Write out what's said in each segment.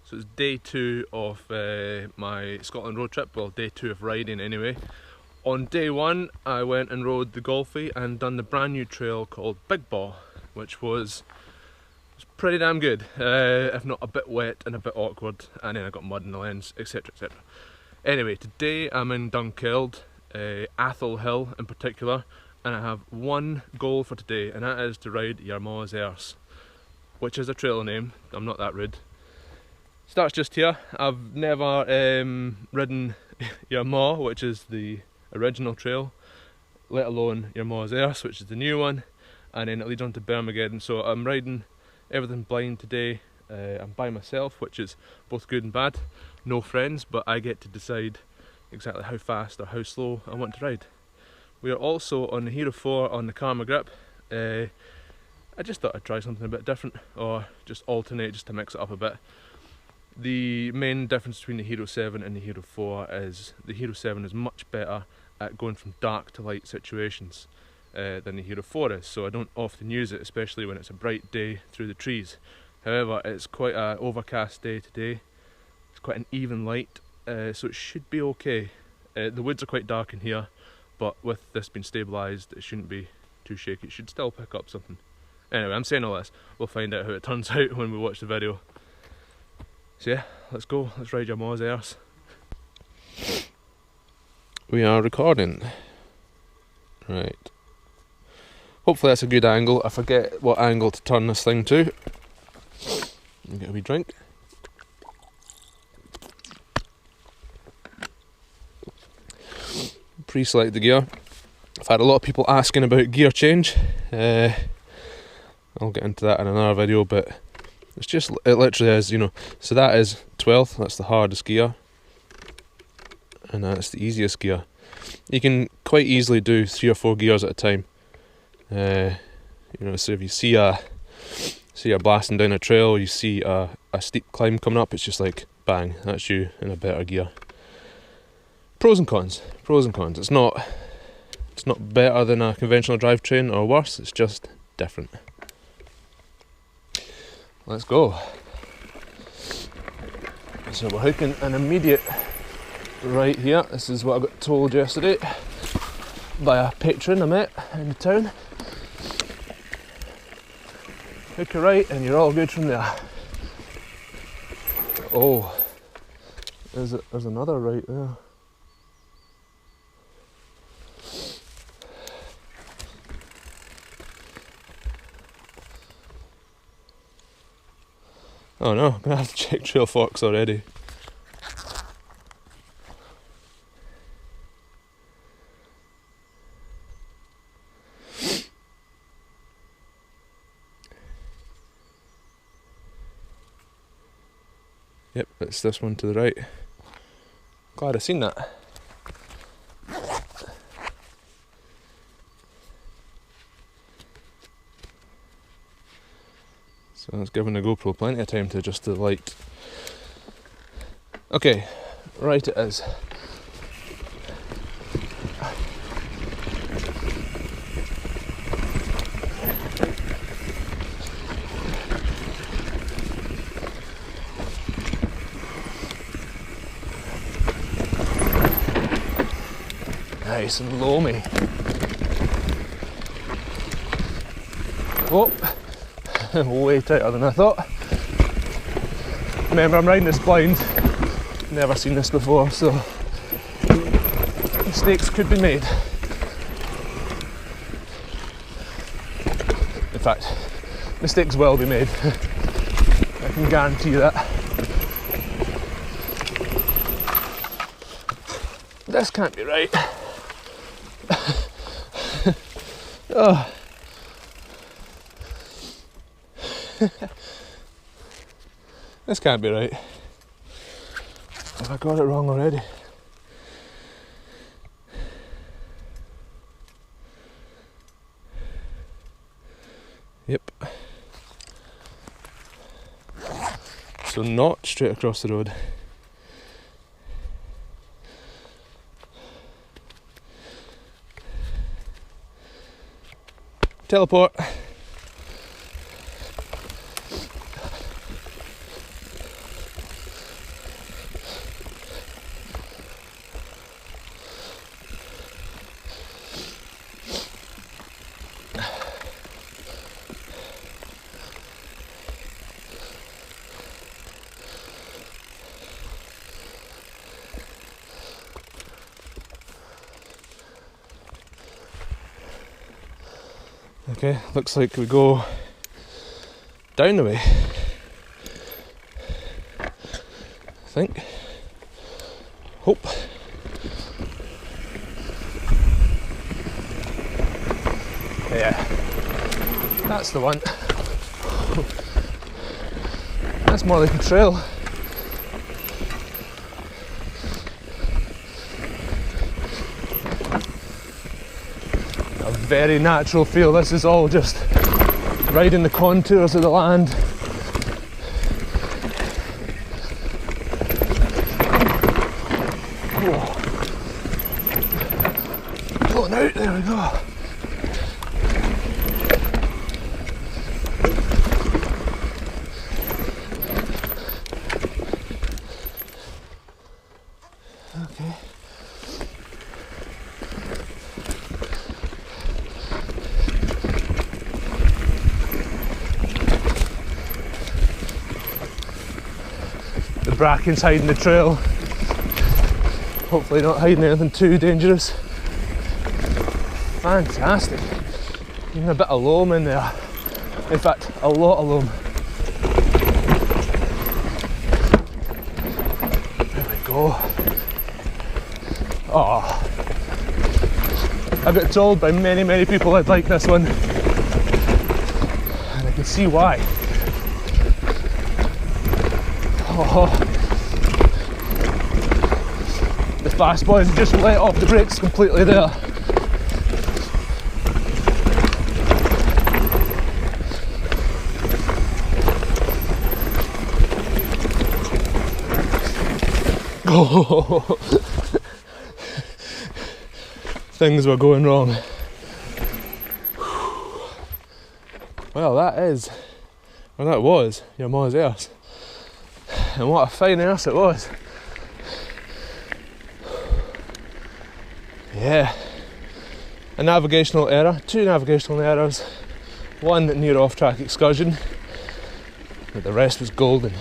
So it's day 2 of my Scotland road trip, well day 2 of riding anyway. On day 1 I went and rode the Golfie and done the brand new trail called Big Baw, which was pretty damn good, if not a bit wet and a bit awkward, and then I got mud in the lens, etc, etc. Anyway, today I'm in Dunkeld, Athol Hill in particular, and I have one goal for today, and that is to ride Yarmaw's Erse, which is a trail name, I'm not that rude. Starts just here. I've never ridden Yarmaw, which is the original trail, let alone Yarmaw's Erse, which is the new one, and then it leads on to Bermageddon. So I'm riding everything blind today. I'm by myself, which is both good and bad. No friends, but I get to decide exactly how fast or how slow I want to ride. We are also on the Hero 4 on the Karma grip. I just thought I'd try something a bit different, or just alternate just to mix it up a bit. The main difference between the Hero 7 and the Hero 4 is the Hero 7 is much better at going from dark to light situations than the Hero 4 is, so I don't often use it, especially when it's a bright day through the trees. However, it's quite an overcast day today, it's quite an even light, so it should be okay. The woods are quite dark in here, but with this being stabilised it shouldn't be too shaky, it should still pick up something. Anyway, I'm saying all this, we'll find out how it turns out when we watch the video. So yeah, let's go, let's ride Yarmaw's Erse. We are recording. Right. Hopefully that's a good angle. I forget what angle to turn this thing to. Get a wee drink. Pre-select the gear. I've had a lot of people asking about gear change. I'll get into that in another video, but it's just, it literally is, you know, so that is 12th, that's the hardest gear, and that's the easiest gear. You can quite easily do 3 or 4 gears at a time. You know, so if you see you're blasting down a trail, you see a steep climb coming up, it's just like, bang, that's you in a better gear. Pros and cons, pros and cons. It's not better than a conventional drivetrain or worse, it's just different. Let's go. So we're hooking an immediate right here. This is what I got told yesterday by a patron I met in the town. Hook a right and you're all good from there. Oh, there's another right there. Oh no, I'm gonna have to check Trailfox already. Yep, it's this one to the right. Glad I seen that. So it's giving the GoPro plenty of time to adjust the light. Okay, right it is. Nice and loamy. Oh, way tighter than I thought. Remember, I'm riding this blind, never seen this before, so mistakes could be made. In fact, mistakes will be made. I can guarantee that. This can't be right. Oh. This can't be right. Have I got it wrong already? Yep. So not straight across the road. Teleport. Okay, looks like we go down the way, I think. Hope. Yeah, that's the one. That's more like a trail. A very natural feel. This is all just riding the contours of the land. Whoa. Pulling out, there we go. Okay. The bracken's hiding the trail. Hopefully not hiding anything too dangerous. Fantastic. Even a bit of loam in there. In fact, a lot of loam. There we go. Oh, I got told by many people I'd like this one, and I can see why. Oh, the fast boys just let off the brakes completely there. Oh. Things were going wrong. Well, that was Your Ma's Erse. And what a fine erse it was. Yeah. A navigational error, 2 navigational errors, 1 near off-track excursion, but the rest was golden.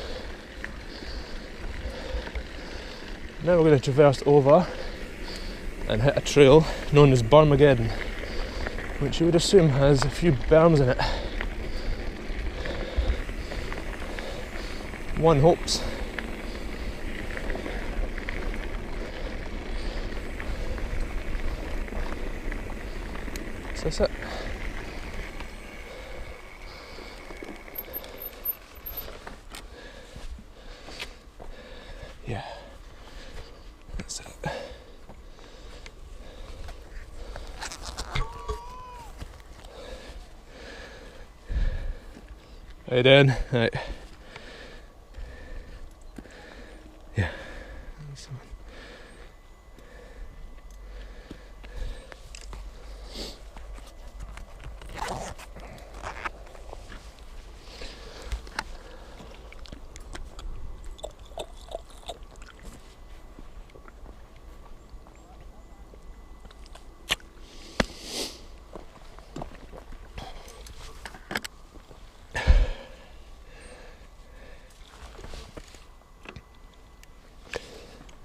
Now we're going to traverse over and hit a trail known as Burmageddon, which you would assume has a few berms in it. One hopes. Is this it? Yeah, that's it. How you doing? Right. Yeah.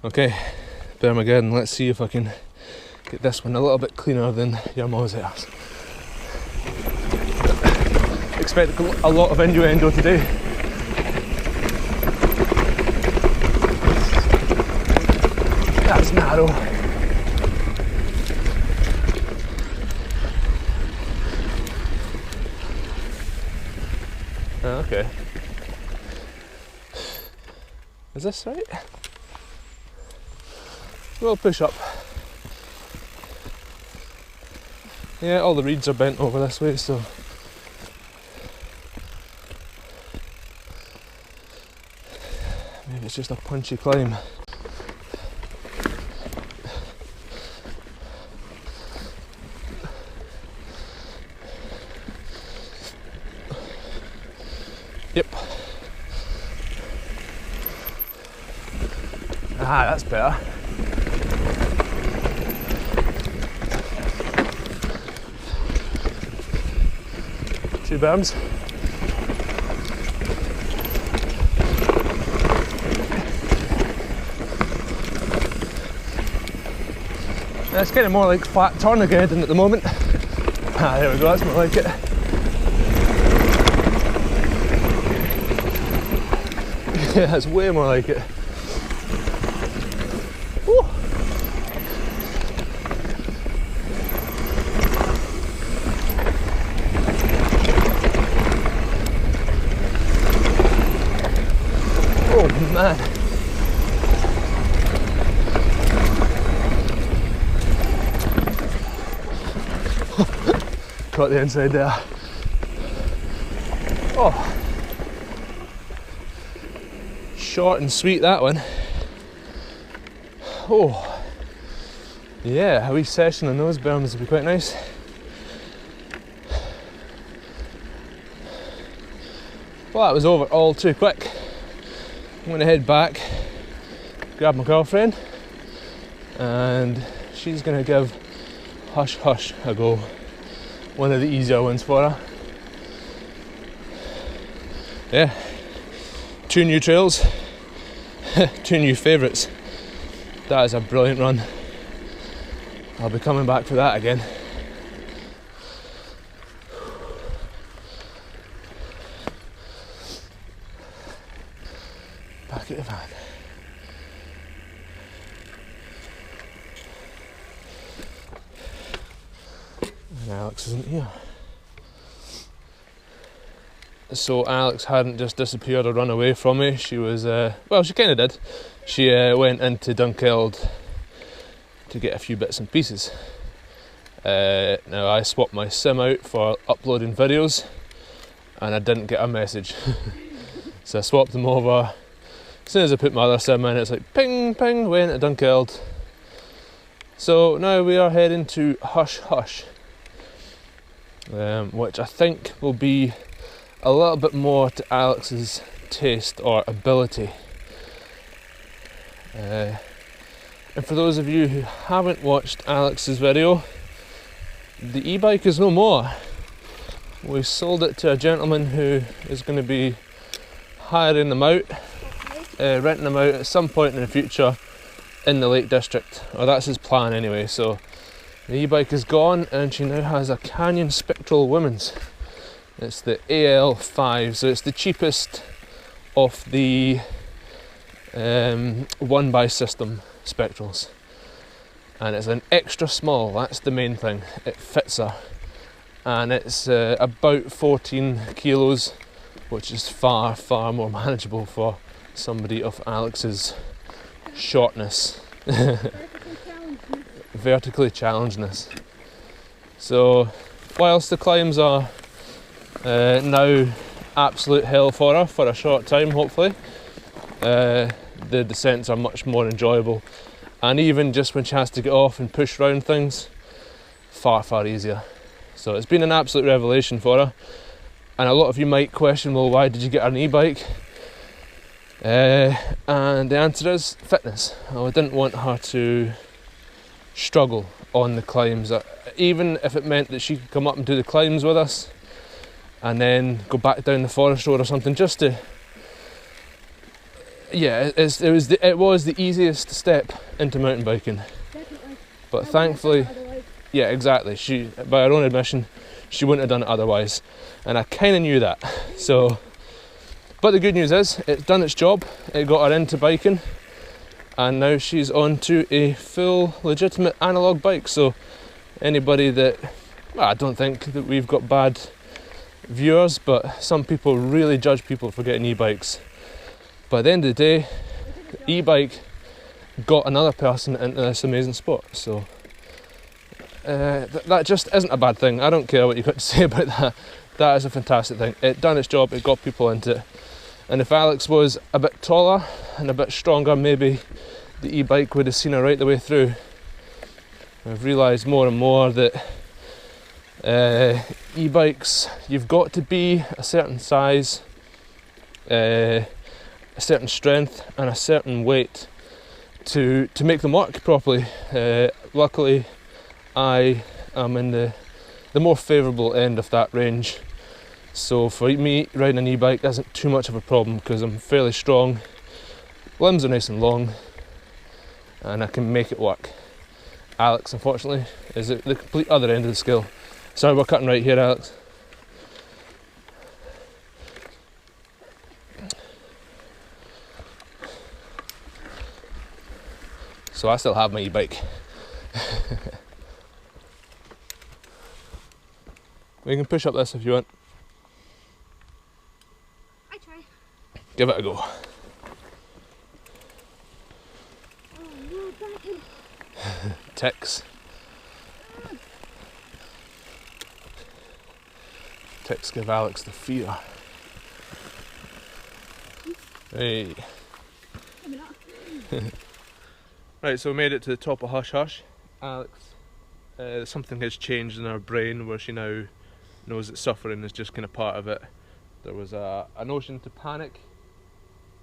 Okay, Burmageddon, let's see if I can get this one a little bit cleaner than Your Ma's Erse. Expect a lot of innuendo today. That's narrow. Okay. Is this right? We'll push up. Yeah, all the reeds are bent over this way, so maybe it's just a punchy climb. Yep. Ah, that's better. Two berms. It's kind of more like flat Tornageddon at the moment. Ah, there we go, that's more like it. Yeah, that's way more like it. Woo. Oh man. Caught the inside there. Oh. Short and sweet, that one. Oh. Yeah, a wee session on those berms would be quite nice. Well, that was over all too quick. I'm going to head back, grab my girlfriend, and she's going to give Hush Hush a go. One of the easier ones for her. Yeah, 2 new trails, 2 new favourites. That is a brilliant run. I'll be coming back for that again. Back at the van. And Alex isn't here. So Alex hadn't just disappeared or run away from me. She was, well, she kind of did. She went into Dunkeld to get a few bits and pieces. Now I swapped my SIM out for uploading videos and I didn't get a message. So I swapped them over. As soon as I put my other SIM in, it's like ping, ping, went to Dunkeld. So now we are heading to Hush Hush, which I think will be a little bit more to Alex's taste or ability. And for those of you who haven't watched Alex's video, the e-bike is no more. We sold it to a gentleman who is going to be hiring them out, renting them out at some point in the future in the Lake District, or that's his plan anyway. So the e-bike is gone and she now has a Canyon Spectral Women's. It's the AL5, so it's the cheapest of the 1x system Spectrals, and it's an extra small. That's the main thing. It fits her, and it's about 14 kilos, which is far more manageable for somebody of Alex's shortness. Vertically challengedness. So whilst the climbs are now absolute hell for her for a short time, hopefully, the descents are much more enjoyable, and even just when she has to get off and push around things, far easier. So it's been an absolute revelation for her, and a lot of you might question, well, why did you get her an e-bike? And the answer is fitness. I didn't want her to struggle on the climbs, even if it meant that she could come up and do the climbs with us and then go back down the forest road or something, just to, yeah, it was the easiest step into mountain biking. Definitely. But thankfully, yeah, exactly, she, by her own admission, she wouldn't have done it otherwise, and I kind of knew that. So, but the good news is it's done its job. It got her into biking, and now she's on to a full legitimate analogue bike. So anybody that, well, I don't think that we've got bad viewers, but some people really judge people for getting e-bikes. But at the end of the day, the e-bike got another person into this amazing sport. So that just isn't a bad thing. I don't care what you've got to say about that. That is a fantastic thing. It done its job, it got people into it. And if Alex was a bit taller and a bit stronger, maybe the e-bike would have seen her right the way through. I've realised more and more that e-bikes, you've got to be a certain size, a certain strength and a certain weight to make them work properly. Luckily, I am in the more favourable end of that range. So for me, riding an e-bike isn't too much of a problem because I'm fairly strong, limbs are nice and long, and I can make it work. Alex, unfortunately, is at the complete other end of the scale. Sorry, we're cutting right here, Alex. So I still have my e-bike. We can push up this if you want. I try. Give it a go. Oh no, backing. Ticks. Ticks give Alex the fear. Hey. Coming up. Right, so we made it to the top of Hush Hush. Alex, something has changed in her brain where she now knows that suffering is just kind of part of it. There was a notion to panic.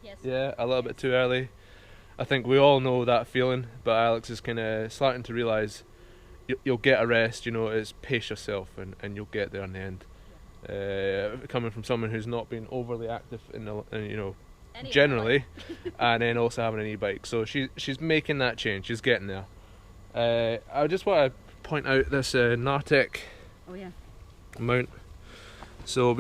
Yes. Yeah, a little bit too early. I think we all know that feeling, but Alex is kind of starting to realise you'll get a rest, you know, it's pace yourself and you'll get there in the end. Coming from someone who's not been overly active in you know, generally, and then also having an e-bike, so she's making that change. She's getting there. I just want to point out this Nartek Oh yeah. mount. So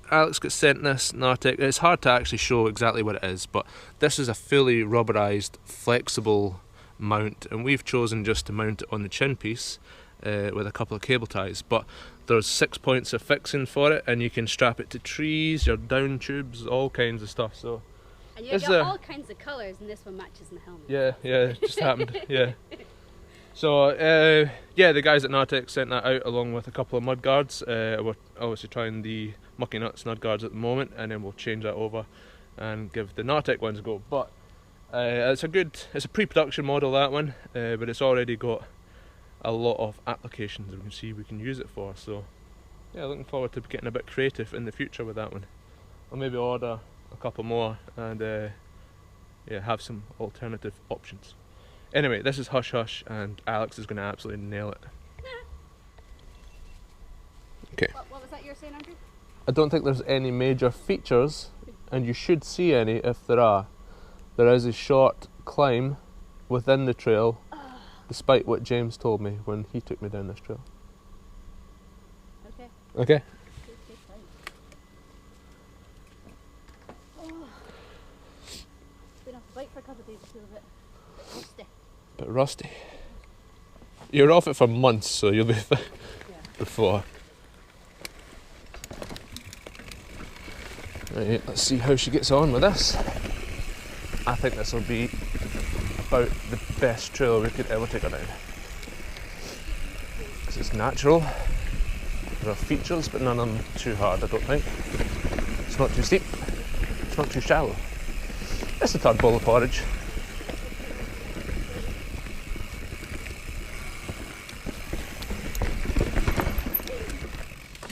Alex got sent this Nartek. It's hard to actually show exactly what it is, but this is a fully rubberized, flexible mount, and we've chosen just to mount it on the chin piece with a couple of cable ties. But there's 6 points of fixing for it, and you can strap it to trees, your down tubes, all kinds of stuff. So. And you got all kinds of colours, and this one matches my helmet. Yeah, it just happened. Yeah. So yeah, the guys at Nartek sent that out along with a couple of mud guards. We're obviously trying the Mucky Nuts mud guards at the moment, and then we'll change that over and give the Nartek ones a go. But it's a pre-production model, that one, but it's already got a lot of applications we can see we can use it for. So yeah, looking forward to getting a bit creative in the future with that one. I'll maybe order a couple more and yeah, have some alternative options. Anyway, this is Hush Hush, and Alex is going to absolutely nail it. Okay. What was that you were saying, Andrew? I don't think there's any major features, and you should see any if there are. There is a short climb within the trail, despite what James told me when he took me down this trail. Okay. Okay. Been off the bike for a couple of days, I feel a bit rusty. Bit rusty. You're off it for months, so you'll be before. Right, let's see how she gets on with this. I think this will be about the best trail we could ever take her down. Because it's natural. There are features, but none of them too hard, I don't think. It's not too steep. It's not too shallow. It's the third bowl of porridge.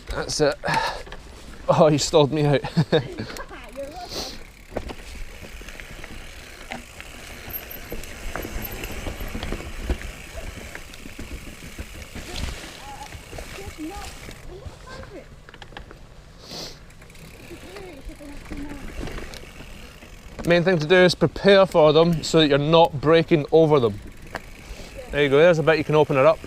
That's it. Oh, you stalled me out. Main thing to do is prepare for them so that you're not breaking over them. There you go, there's a bit you can open it up.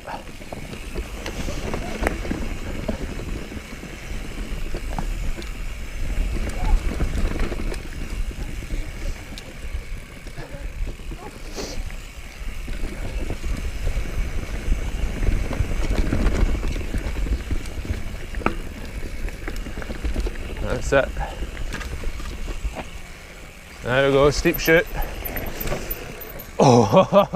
That's it. There we go, steep chute. Oh!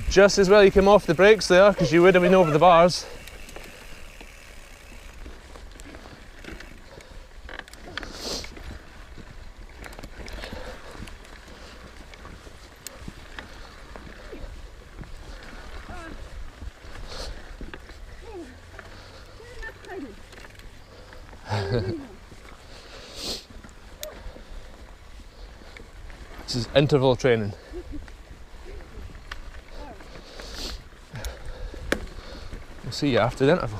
Just as well you came off the brakes there, because you would have been over the bars. This is interval training. We'll see you after the interval.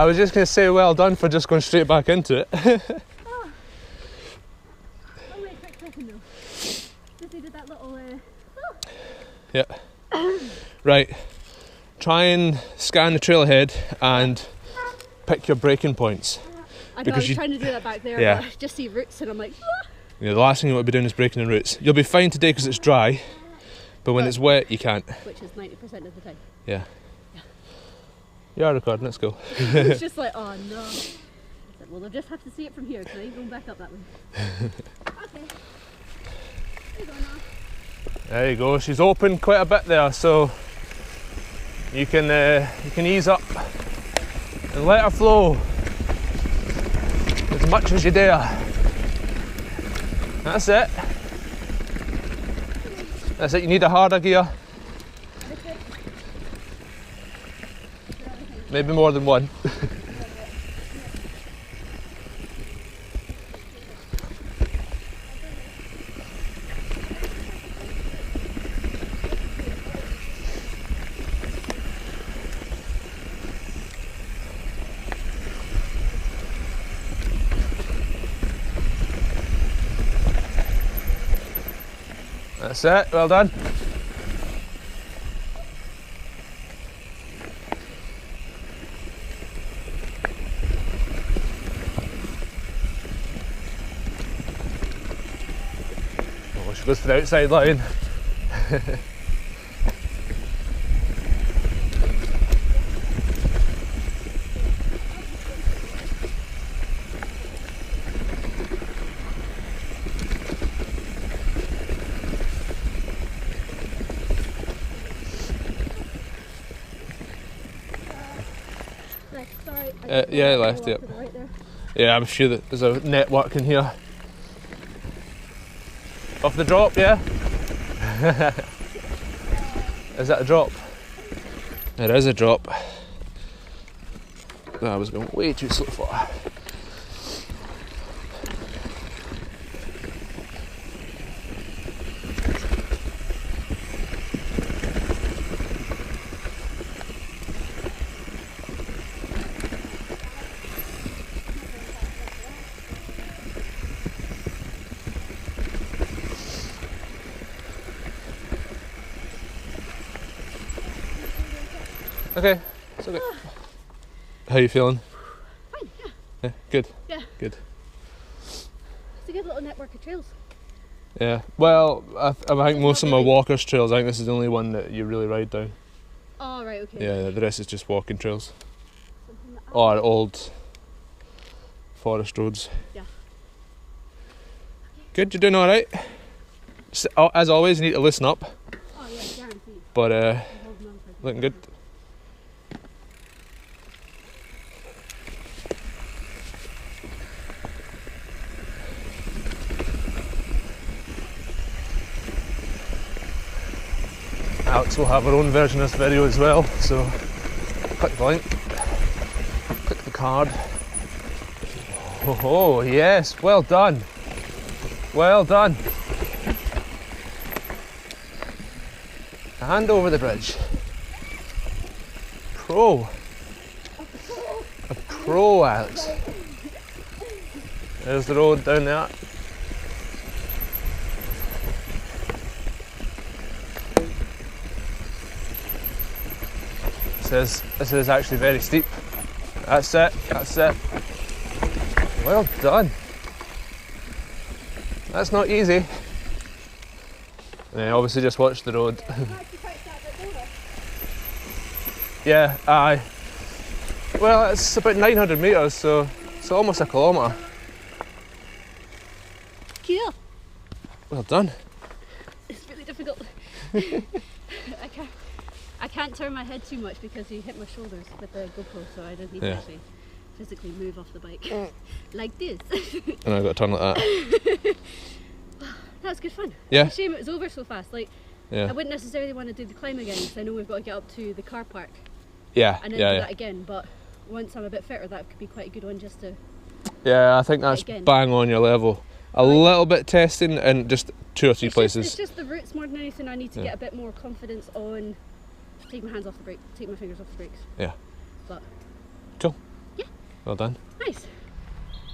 I was just going to say well done for just going straight back into it. Oh, wait, quick second though. Just needed that little, Yeah. Right. Try and scan the trail ahead and pick your braking points. I know, Because I was you- trying to do that back there, Yeah. but I just see roots and I'm like, ah. The last thing you want to be doing is breaking the roots. You'll be fine today because it's dry, but when it's wet, you can't. Which is 90% of the time. Yeah. You are recording, let's go. It's just like, oh no. I said, well, they'll just have to see it from here because I ain't going back up that way. Okay. There you go now. There you go. She's opened quite a bit there, so you can ease up and let her flow as much as you dare. That's it. That's it. You need a harder gear. Maybe more than one. That's it, well done. Oh, she goes for the outside line. Left, sorry. Yeah, left, yep. To the right there. Yeah, I'm sure that there's a network in here. Off the drop, yeah? Is that a drop? It is a drop. I was going way too slow for it. Okay, it's okay. How you feeling? Fine, yeah. Yeah, good. Yeah. Good. It's a good little network of trails. Yeah. Well, I think most of my walkers trails. I think this is the only one that you really ride down. Oh, right, okay. Yeah, the rest is just walking trails Something that or old forest roads. Yeah. Good. You're doing all right. As always, you need to listen up, Oh, yeah, guaranteed. but I'm holding on for a looking good. Alex will have her own version of this video as well, so click the link, click the card. Oh yes, well done. Well done. And over the bridge. Pro. A pro, Alex. There's the road down there. This is actually very steep. That's it, that's it. Well done. That's not easy. Yeah, obviously just watch the road. Yeah, aye. Well, it's about 900 metres, so it's almost a kilometre. Cool. Well done. It's really difficult. I can't turn my head too much because you hit my shoulders with the GoPro, so I just need to Yeah. actually physically move off the bike. Like this. And I've got to turn like that. That was good fun. Yeah. It's a shame it was over so fast. Like, I Yeah. wouldn't necessarily want to do the climb again because I know we've got to get up to the car park Yeah, and then yeah, do yeah. that again. But once I'm a bit fitter, that could be quite a good one just to. Yeah, I think that's Again. bang on your level. A little bit testing in just 2 or 3 places. It's just the roots more than anything. I need to Yeah. get a bit more confidence on. Take my hands off the brake. Take my fingers off the brakes. Yeah. But. Cool. Well done. Nice.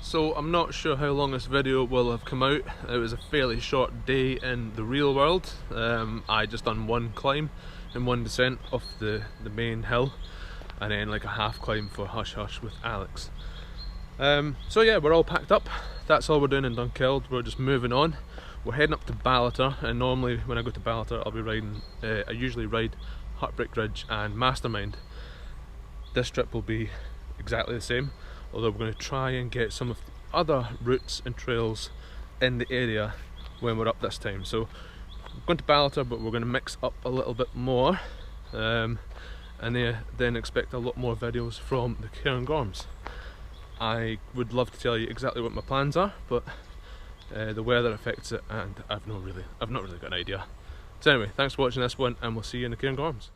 So I'm not sure how long this video will have come out. It was a fairly short day in the real world. I just done one climb and one descent off the main hill, and then like a half climb for Hush Hush with Alex. So yeah, we're all packed up. That's all we're doing in Dunkeld. We're just moving on. We're heading up to Ballater, and normally when I go to Ballater I'll be riding, I usually ride Heartbreak Ridge and Mastermind. This trip will be exactly the same, although we're going to try and get some of the other routes and trails in the area when we're up this time. So we're going to Ballater, but we're going to mix up a little bit more, and then expect a lot more videos from the Cairngorms. I would love to tell you exactly what my plans are, but the weather affects it, and I've not really got an idea. So anyway, thanks for watching this one, and we'll see you in the Cairngorms.